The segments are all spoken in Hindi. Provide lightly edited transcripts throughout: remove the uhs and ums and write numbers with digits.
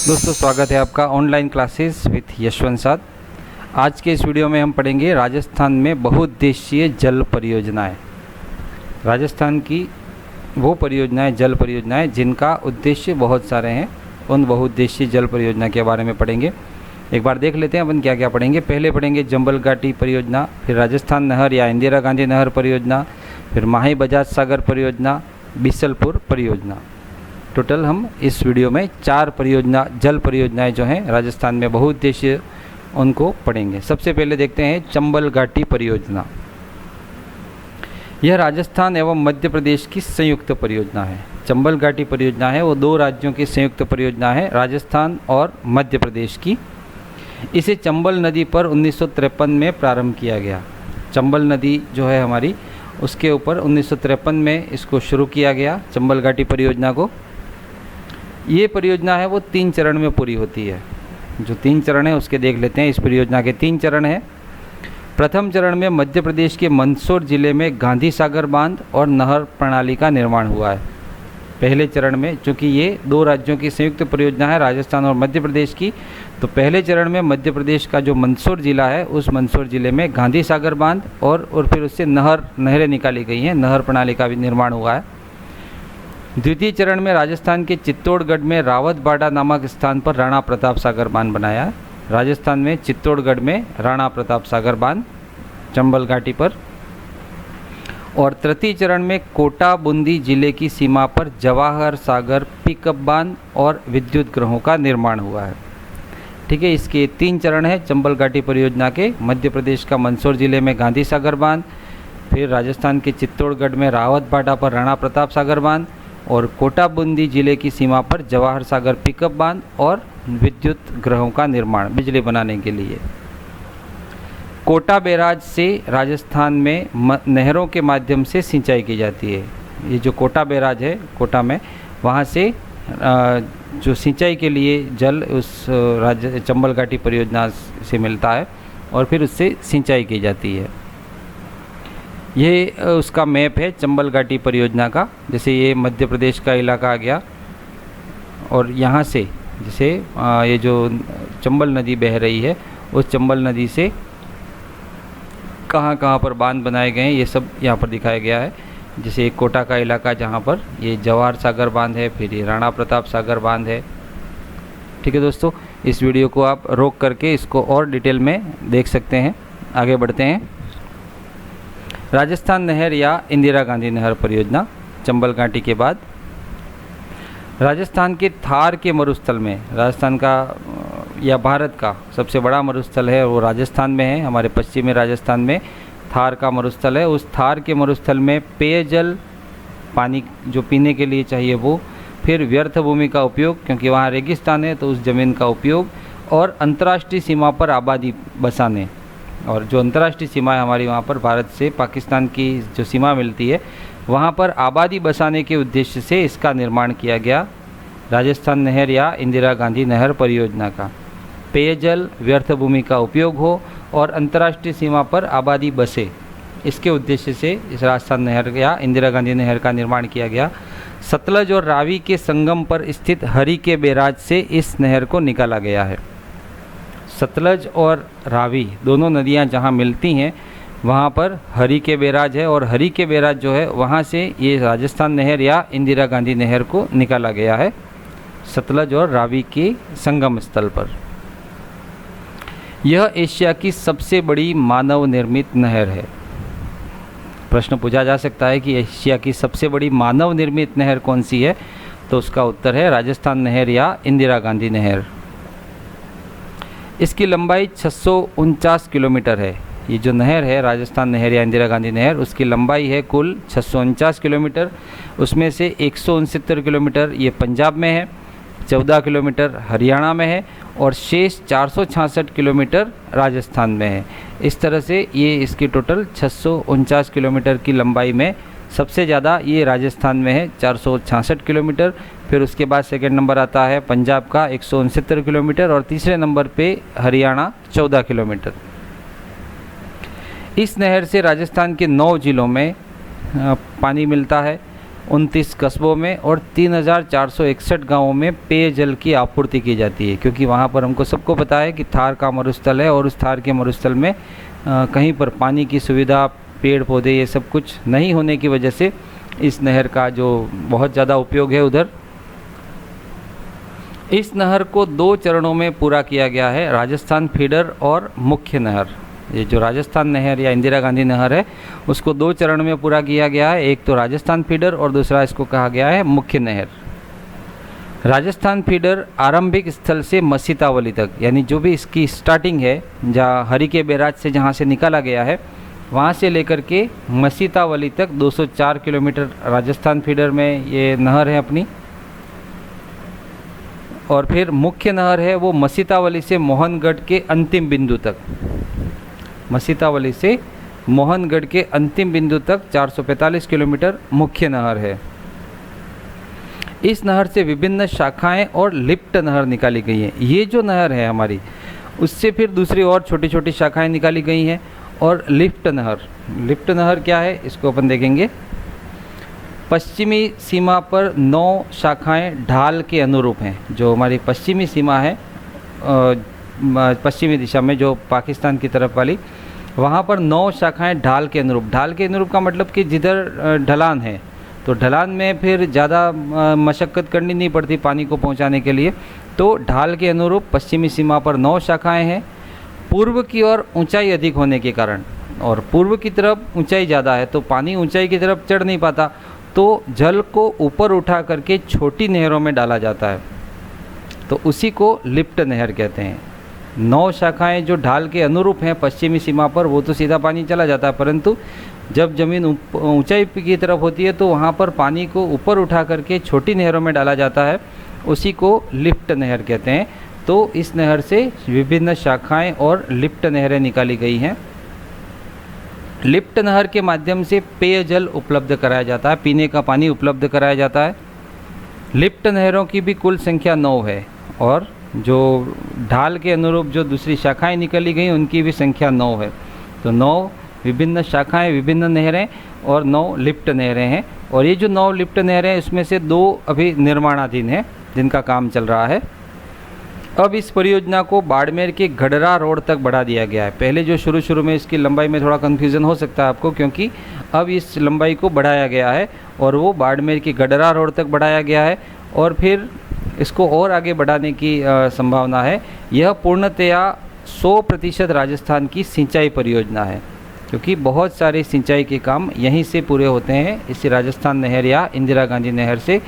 दोस्तों स्वागत है आपका ऑनलाइन क्लासेस विथ यशवंत साथ। आज के इस वीडियो में हम पढ़ेंगे राजस्थान में बहुउद्देशीय जल परियोजनाएं। राजस्थान की वो परियोजनाएं, जल परियोजनाएं जिनका उद्देश्य बहुत सारे हैं, उन बहुउद्देशीय जल परियोजना के बारे में पढ़ेंगे। एक बार देख लेते हैं अपन क्या क्या पढ़ेंगे। पहले पढ़ेंगे चंबल घाटी परियोजना, फिर राजस्थान नहर या इंदिरा गांधी नहर परियोजना, फिर माही बजाज सागर परियोजना, बिसलपुर परियोजना। टोटल हम इस वीडियो में 4 परियोजना, जल परियोजनाएं जो हैं राजस्थान में बहुउद्देशीय, उनको पढ़ेंगे। सबसे पहले देखते हैं चंबल घाटी परियोजना। यह राजस्थान एवं मध्य प्रदेश की संयुक्त परियोजना है। चंबल घाटी परियोजना है वो 2 राज्यों की संयुक्त परियोजना है, राजस्थान और मध्य प्रदेश की। इसे चंबल नदी पर 1953 में प्रारंभ किया गया। चंबल नदी जो है हमारी, उसके ऊपर 1953 में इसको शुरू किया गया, चंबल घाटी परियोजना को। ये परियोजना है वो 3 चरण में पूरी होती है। जो 3 चरण है उसके देख लेते हैं। इस परियोजना के 3 चरण हैं। प्रथम चरण में मध्य प्रदेश के मंदसौर जिले में गांधी सागर बांध और नहर प्रणाली का निर्माण हुआ है। पहले चरण में, चूँकि ये 2 राज्यों की संयुक्त परियोजना है, राजस्थान और मध्य प्रदेश की, तो पहले चरण में मध्य प्रदेश का जो मंदसौर जिला है, उस मंदसौर जिले में गांधी सागर बांध और फिर उससे नहरें निकाली गई हैं, नहर प्रणाली का भी निर्माण हुआ है। द्वितीय चरण में राजस्थान के चित्तौड़गढ़ में रावतबाड़ा नामक स्थान पर राणा प्रताप सागर बांध बनाया है। राजस्थान में चित्तौड़गढ़ में राणा प्रताप सागर बांध चंबल घाटी पर। और तृतीय चरण में कोटा बूंदी जिले की सीमा पर जवाहर सागर पिकअप बांध और विद्युत ग्रहों का निर्माण हुआ है। ठीक है, इसके 3 चरण हैं चंबल घाटी परियोजना के। मध्य प्रदेश का मंदसौर जिले में गांधी सागर बांध, फिर राजस्थान के चित्तौड़गढ़ में रावतबाड़ा पर राणा प्रताप सागर बांध, और कोटा बूंदी जिले की सीमा पर जवाहर सागर पिकअप बांध और विद्युत ग्रहों का निर्माण बिजली बनाने के लिए। कोटा बैराज से राजस्थान में नहरों के माध्यम से सिंचाई की जाती है। ये जो कोटा बैराज है कोटा में, वहाँ से जो सिंचाई के लिए जल उस चंबल घाटी परियोजना से मिलता है और फिर उससे सिंचाई की जाती है। ये उसका मैप है चंबल घाटी परियोजना का। जैसे ये मध्य प्रदेश का इलाका आ गया और यहाँ से जैसे ये जो चंबल नदी बह रही है, उस चंबल नदी से कहाँ कहाँ पर बांध बनाए गए हैं ये सब यहाँ पर दिखाया गया है। जैसे कोटा का इलाका जहाँ पर ये जवाहर सागर बांध है, फिर ये राणा प्रताप सागर बांध है। ठीक है दोस्तों, इस वीडियो को आप रोक करके इसको और डिटेल में देख सकते हैं। आगे बढ़ते हैं। राजस्थान नहर या इंदिरा गांधी नहर परियोजना चंबल घाटी के बाद। राजस्थान के थार के मरुस्थल में, राजस्थान का या भारत का सबसे बड़ा मरुस्थल है वो राजस्थान में है। हमारे पश्चिमी राजस्थान में थार का मरुस्थल है। उस थार के मरुस्थल में पेयजल, पानी जो पीने के लिए चाहिए वो, फिर व्यर्थ भूमि का उपयोग, क्योंकि वहाँ रेगिस्तान है तो उस ज़मीन का उपयोग, और अंतर्राष्ट्रीय सीमा पर आबादी बसाने। और जो अंतर्राष्ट्रीय सीमा है हमारी, वहाँ पर भारत से पाकिस्तान की जो सीमा मिलती है, वहाँ पर आबादी बसाने के उद्देश्य से इसका निर्माण किया गया। राजस्थान नहर या इंदिरा गांधी नहर परियोजना का पेयजल, व्यर्थ भूमि का उपयोग हो और अंतर्राष्ट्रीय सीमा पर आबादी बसे, इसके उद्देश्य से इस राजस्थान नहर या इंदिरा गांधी नहर का निर्माण किया गया। सतलज और रावी के संगम पर स्थित हरी के बैराज से इस नहर को निकाला गया है। सतलज और रावी दोनों नदियां जहां मिलती हैं वहां पर हरी के बैराज है, और हरी के बैराज जो है वहां से ये राजस्थान नहर या इंदिरा गांधी नहर को निकाला गया है, सतलज और रावी के संगम स्थल पर। यह एशिया की सबसे बड़ी मानव निर्मित नहर है। प्रश्न पूछा जा सकता है कि एशिया की सबसे बड़ी मानव निर्मित नहर कौन सी है, तो उसका उत्तर है राजस्थान नहर या इंदिरा गांधी नहर। इसकी लंबाई 649 किलोमीटर है। ये जो नहर है राजस्थान नहर या इंदिरा गांधी नहर, उसकी लंबाई है कुल 649 किलोमीटर। उसमें से 169 किलोमीटर ये पंजाब में है, 14 किलोमीटर हरियाणा में है और शेष 466 किलोमीटर राजस्थान में है। इस तरह से ये इसकी टोटल 649 किलोमीटर की लंबाई में सबसे ज़्यादा ये राजस्थान में है, 466 किलोमीटर। फिर उसके बाद सेकंड नंबर आता है पंजाब का 169 किलोमीटर और तीसरे नंबर पे हरियाणा 14 किलोमीटर। इस नहर से राजस्थान के 9 जिलों में पानी मिलता है। 29 कस्बों में और 3,461 गाँवों में पेयजल की आपूर्ति की जाती है। क्योंकि वहाँ पर हमको सबको पता है कि थार का मरुस्थल है और उस थार के मरुस्थल में कहीं पर पानी की सुविधा, पेड़ पौधे ये सब कुछ नहीं होने की वजह से इस नहर का जो बहुत ज़्यादा उपयोग है उधर। इस नहर को 2 चरणों में पूरा किया गया है, राजस्थान फीडर और मुख्य नहर। ये जो राजस्थान नहर या इंदिरा गांधी नहर है उसको 2 चरण में पूरा किया गया है, एक तो राजस्थान फीडर और दूसरा इसको कहा गया है मुख्य नहर। राजस्थान फीडर आरंभिक स्थल से मसीतावली तक, यानी जो भी इसकी स्टार्टिंग है जहाँ हरिके बैराज से जहाँ से निकाला गया है वहाँ से लेकर के मसीतावली तक 204 किलोमीटर राजस्थान फीडर में ये नहर है अपनी। और फिर मुख्य नहर है वो मसीतावली से मोहनगढ़ के अंतिम बिंदु तक, मसीतावली से मोहनगढ़ के अंतिम बिंदु तक 445 किलोमीटर मुख्य नहर है। इस नहर से विभिन्न शाखाएं और लिप्ट नहर निकाली गई हैं। ये जो नहर है हमारी उससे फिर दूसरी और छोटी छोटी शाखाएं निकाली गई हैं। और लिफ्ट नहर क्या है इसको अपन देखेंगे। पश्चिमी सीमा पर 9 शाखाएं ढाल के अनुरूप हैं। जो हमारी पश्चिमी सीमा है पश्चिमी दिशा में जो पाकिस्तान की तरफ वाली, वहाँ पर 9 शाखाएं ढाल के अनुरूप। ढाल के अनुरूप का मतलब कि जिधर ढलान है तो ढलान में फिर ज़्यादा मशक्क़त करनी नहीं पड़ती पानी को पहुँचाने के लिए। तो ढाल के अनुरूप पश्चिमी सीमा पर 9 शाखाएँ हैं। पूर्व की ओर ऊंचाई अधिक होने के कारण, और पूर्व की तरफ ऊंचाई ज़्यादा है तो पानी ऊंचाई की तरफ चढ़ नहीं पाता, तो जल को ऊपर उठा करके छोटी नहरों में डाला जाता है, तो उसी को लिफ्ट नहर कहते हैं। 9 शाखाएं जो ढाल के अनुरूप हैं पश्चिमी सीमा पर वो तो सीधा पानी चला जाता है, परंतु जब ज़मीन ऊंचाई की तरफ होती है तो वहाँ पर पानी को ऊपर उठा करके छोटी नहरों में डाला जाता है, उसी को लिफ्ट नहर कहते हैं। तो इस नहर से विभिन्न शाखाएं और लिफ्ट नहरें निकाली गई हैं। लिफ्ट नहर के माध्यम से पेयजल उपलब्ध कराया जाता है, पीने का पानी उपलब्ध कराया जाता है। लिफ्ट नहरों की भी कुल संख्या 9 है और जो ढाल के अनुरूप जो दूसरी शाखाएं निकाली गई उनकी भी संख्या 9 है। तो 9 विभिन्न शाखाएं, विभिन्न नहरें और 9 लिफ्ट नहरें हैं। और ये जो 9 लिफ्ट नहरें हैं इसमें से 2 अभी निर्माणाधीन हैं जिनका काम चल रहा है। अब इस परियोजना को बाड़मेर के गडरा रोड तक बढ़ा दिया गया है। पहले जो शुरू में इसकी लंबाई में थोड़ा कन्फ्यूज़न हो सकता है आपको, क्योंकि अब इस लंबाई को बढ़ाया गया है और वो बाड़मेर के गडरा रोड तक बढ़ाया गया है और फिर इसको और आगे बढ़ाने की संभावना है। यह पूर्णतया 100% राजस्थान की सिंचाई परियोजना है, क्योंकि बहुत सारे सिंचाई के काम यहीं से पूरे होते हैं, इसी राजस्थान नहर या इंदिरा गांधी नहर से।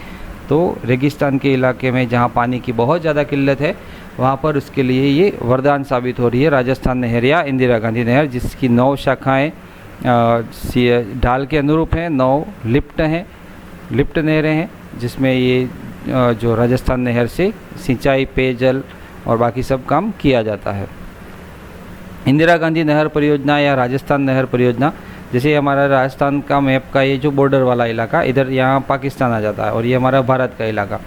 तो रेगिस्तान के इलाके में जहाँ पानी की बहुत ज़्यादा किल्लत है वहाँ पर उसके लिए ये वरदान साबित हो रही है राजस्थान नहर या इंदिरा गांधी नहर, जिसकी 9 शाखाएँ ढाल के अनुरूप हैं, 9 लिफ्ट नहरें हैं, जिसमें ये जो राजस्थान नहर से सिंचाई, पेयजल और बाकी सब काम किया जाता है। इंदिरा गांधी नहर परियोजना या राजस्थान नहर परियोजना, जैसे हमारा राजस्थान का मैप का ये जो बॉर्डर वाला इलाका, इधर यहाँ पाकिस्तान आ जाता है और ये हमारा भारत का इलाका,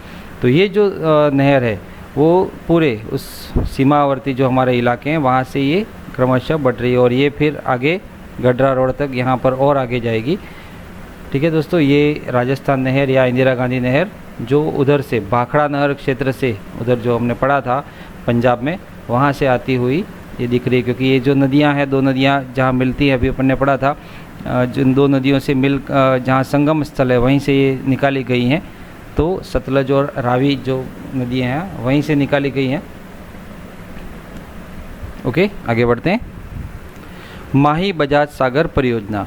तो ये जो नहर है वो पूरे उस सीमावर्ती जो हमारे इलाके हैं वहाँ से ये क्रमशः बढ़ रही है और ये फिर आगे गडरा रोड तक यहाँ पर और आगे जाएगी। ठीक है दोस्तों, ये राजस्थान नहर या इंदिरा गांधी नहर जो उधर से भाखड़ा नहर क्षेत्र से, उधर जो हमने पढ़ा था पंजाब में, वहाँ से आती हुई ये दिख रही है। क्योंकि ये जो नदियाँ हैं, 2 नदियाँ जहाँ मिलती हैं, अभी अपन ने पढ़ा था, जिन 2 नदियों से जहाँ संगम स्थल है वहीं से ये निकाली गई हैं। तो सतलज और रावी जो नदियाँ हैं वहीं से निकाली गई हैं। ओके, आगे बढ़ते हैं। माही बजाज सागर परियोजना,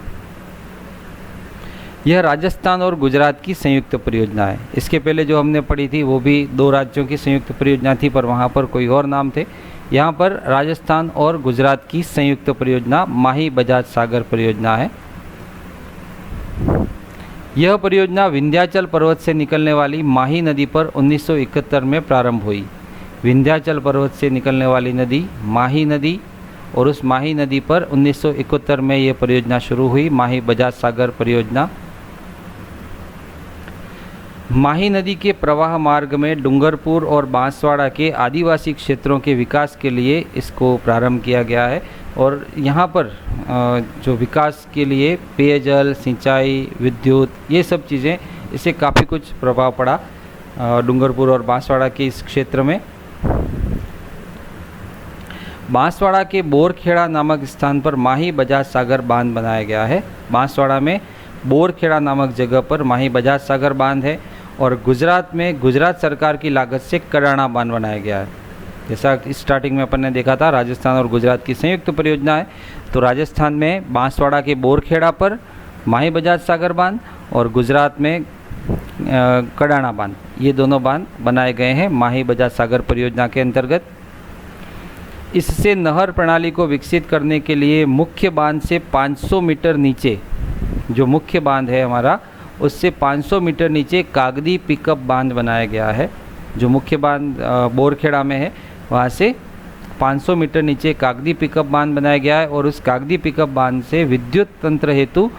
यह राजस्थान और गुजरात की संयुक्त परियोजना है। इसके पहले जो हमने पढ़ी थी वो भी 2 राज्यों की संयुक्त परियोजना थी, पर वहाँ पर कोई और नाम थे। यहाँ पर राजस्थान और गुजरात की संयुक्त परियोजना माही बजाज सागर परियोजना है। यह परियोजना विंध्याचल पर्वत से निकलने वाली माही नदी पर 1971 में प्रारंभ हुई। विंध्याचल पर्वत से निकलने वाली नदी माही नदी, और उस माही नदी पर 1971 में यह परियोजना शुरू हुई, माही बजाज सागर परियोजना। माही नदी के प्रवाह मार्ग में डूंगरपुर और बांसवाड़ा के आदिवासी क्षेत्रों के विकास के लिए इसको प्रारंभ किया गया है। और यहाँ पर जो विकास के लिए पेयजल, सिंचाई, विद्युत, ये सब चीज़ें इससे काफ़ी कुछ प्रभाव पड़ा डूंगरपुर और बांसवाड़ा के इस क्षेत्र में। बांसवाड़ा के बोरखेड़ा नामक स्थान पर माही बजाज सागर बांध बनाया गया है। बांसवाड़ा में बोरखेड़ा नामक जगह पर माही बजाज सागर बांध है और गुजरात में गुजरात सरकार की लागत से कडाणा बांध बनाया गया है। जैसा स्टार्टिंग में अपन ने देखा था, राजस्थान और गुजरात की संयुक्त परियोजना है। तो राजस्थान में बांसवाड़ा के बोरखेड़ा पर माही बजाज सागर बांध और गुजरात में कडाणा बांध, ये दोनों बांध बनाए गए हैं माही बजाज सागर परियोजना के अंतर्गत। इससे नहर प्रणाली को विकसित करने के लिए मुख्य बांध से 500 मीटर नीचे, जो मुख्य बांध है हमारा, उससे 500 मीटर नीचे कागदी पिकअप बांध बनाया गया है। जो मुख्य बांध बोरखेड़ा में है, वहाँ से 500 मीटर नीचे कागदी पिकअप बांध बनाया गया है और उस कागदी पिकअप बांध से विद्युत तंत्र हेतु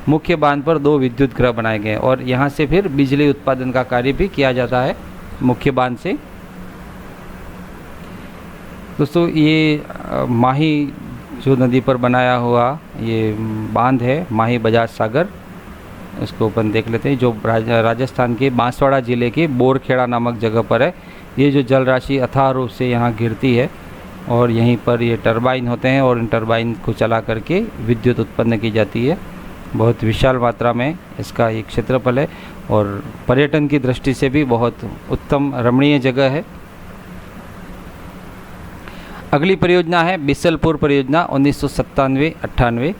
मुख्य बांध पर 2 विद्युत गृह बनाए गए और यहाँ से फिर बिजली उत्पादन का कार्य भी किया जाता है मुख्य बांध से। दोस्तों, ये माही जो नदी पर बनाया हुआ ये बांध है माही बजाज सागर, इसको अपन देख लेते हैं। जो राजस्थान के बांसवाड़ा ज़िले के बोरखेड़ा नामक जगह पर है। ये जो जल राशि अथाह रूप से यहाँ गिरती है और यहीं पर ये टरबाइन होते हैं और इन टरबाइन को चला करके विद्युत उत्पन्न की जाती है। बहुत विशाल मात्रा में इसका एक क्षेत्रफल है और पर्यटन की दृष्टि से भी बहुत उत्तम रमणीय जगह है। अगली परियोजना है बिसलपुर परियोजना 1997-98।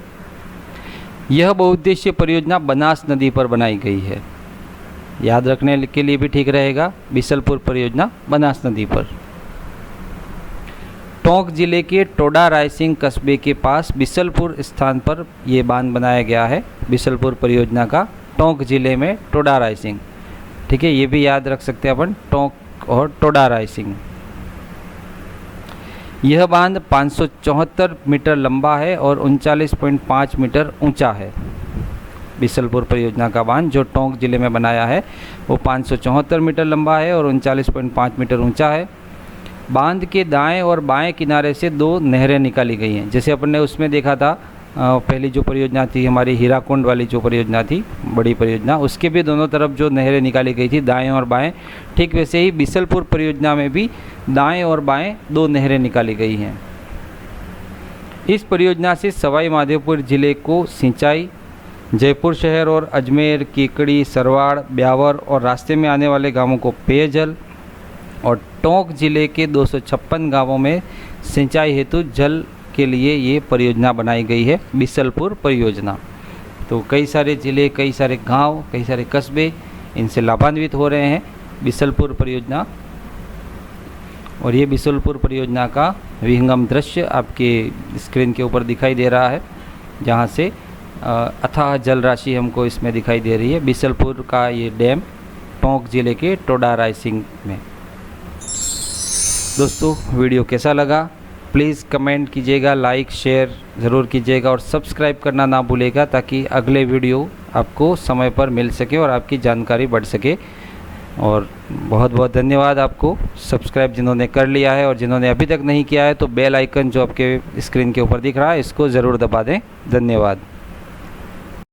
यह बहुउद्देशीय परियोजना बनास नदी पर बनाई गई है। याद रखने के लिए भी ठीक रहेगा, बिसलपुर परियोजना बनास नदी पर। टोंक जिले के टोडा रायसिंह कस्बे के पास बिसलपुर स्थान पर यह बांध बनाया गया है। बिसलपुर परियोजना का टोंक जिले में टोडा रायसिंह, ठीक है, ये भी याद रख सकते हैं अपन, टोंक और टोडा रायसिंह। यह बांध 574 मीटर लंबा है और 39.5 मीटर ऊंचा है। बिसलपुर परियोजना का बांध जो टोंक जिले में बनाया है वो 574 मीटर लंबा है और 39.5 मीटर ऊंचा है। बांध के दाएं और बाएं किनारे से 2 नहरें निकाली गई हैं। जैसे अपन ने उसमें देखा था, पहली जो परियोजना थी हमारी हीराकुंड वाली जो परियोजना थी, बड़ी परियोजना, उसके भी दोनों तरफ जो नहरें निकाली गई थी दाएं और बाएं, ठीक वैसे ही बिसलपुर परियोजना में भी दाएं और बाएं 2 नहरें निकाली गई हैं। इस परियोजना से सवाई माधोपुर जिले को सिंचाई, जयपुर शहर और अजमेर, केकड़ी, सरवाड़, ब्यावर और रास्ते में आने वाले गांवों को पेयजल और टोंक जिले के 256 गांवों में सिंचाई हेतु जल के लिए ये परियोजना बनाई गई है, बिसलपुर परियोजना। तो कई सारे ज़िले, कई सारे गांव, कई सारे कस्बे इनसे लाभान्वित हो रहे हैं बिसलपुर परियोजना। और ये बिसलपुर परियोजना का विहंगम दृश्य आपके स्क्रीन के ऊपर दिखाई दे रहा है, जहाँ से अथाह जल राशि हमको इसमें दिखाई दे रही है। बिसलपुर का ये डैम टोंक जिले के टोडा रायसिंह में। दोस्तों, वीडियो कैसा लगा प्लीज़ कमेंट कीजिएगा, लाइक शेयर ज़रूर कीजिएगा और सब्सक्राइब करना ना भूलिएगा, ताकि अगले वीडियो आपको समय पर मिल सके और आपकी जानकारी बढ़ सके। और बहुत बहुत धन्यवाद आपको सब्सक्राइब जिन्होंने कर लिया है, और जिन्होंने अभी तक नहीं किया है तो बेल आइकन जो आपके स्क्रीन के ऊपर दिख रहा है इसको ज़रूर दबा दें। धन्यवाद।